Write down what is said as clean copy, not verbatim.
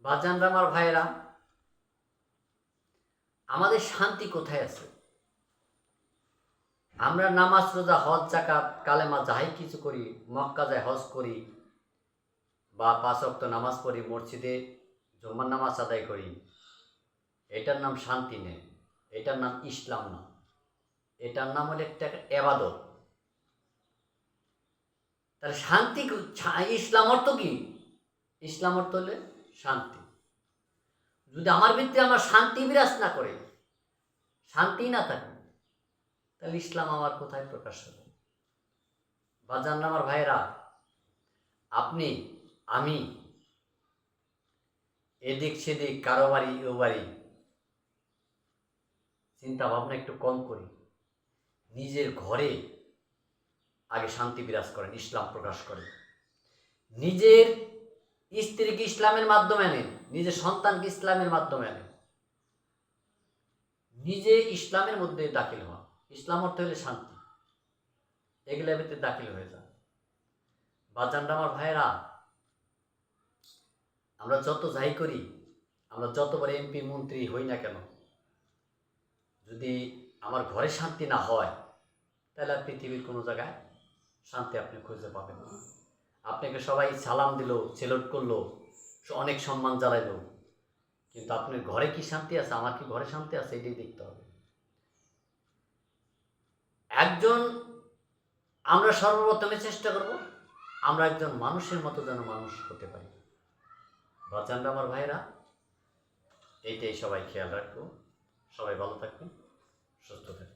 বাজানরা আমার ভাইয়েরা, আমাদের শান্তি কোথায় আছে? আমরা নামাজ রোজা হজ জাকাত কালেমা যাই কিছু করি, মক্কা যায় হজ করি বা 5 ওয়াক্ত নামাজ পড়ি, মসজিদে জুম্মার নামাজ আদায় করি, এটার নাম শান্তি নেই, এটার নাম ইসলাম না, এটার নাম হলো একটা এবাদত। তাহলে শান্তি ইসলাম অর্থ কি? ইসলাম অর্থ হলে শান্তি। যদি আমার ভিতরে আমার শান্তি বিরাজ না করে, শান্তি না থাকে, তাহলে ইসলাম আমার কোথায় প্রকাশ হবে? বাজান আমার ভাইরা, আপনি আমি এদিক সেদিক কারো বাড়ি ও বাড়ি চিন্তা ভাবনা একটু কম করি। নিজের ঘরে আগে শান্তি বিরাজ করেন, ইসলাম প্রকাশ করেন। নিজের স্ত্রীকে ইসলামের মাধ্যমে আনেন, নিজের সন্তানকে ইসলামের মাধ্যমে আনেন, নিজে ইসলামের মধ্যে দাখিল হন। ইসলাম অর্থ হলে শান্তি, এগুলোর ভিতরে দাখিল হয়ে যান। বাজানরা আমার ভাইয়েরা, আমরা যত যাই করি, আমরা যতবার এমপি মন্ত্রী হই না কেন, যদি আমার ঘরে শান্তি না হয়, তাহলে আর পৃথিবীর কোনো জায়গায় শান্তি আপনি খুঁজে পাবেন না। আপনাকে সবাই সালাম দিল, সেলুট করলো, অনেক সম্মান জানাইল, কিন্তু আপনার ঘরে কি শান্তি আছে, আমার কি ঘরে শান্তি আছে, এটাই দেখতে হবে। আমরা সর্বপ্রথমে চেষ্টা করব আমরা একজন মানুষের মতো যেন মানুষ হতে পারি। বাচ্চারা আমার ভাইরা, এইটাই সবাই খেয়াল রাখবো। সবাই ভালো থাকবেন, সুস্থ থাকবেন।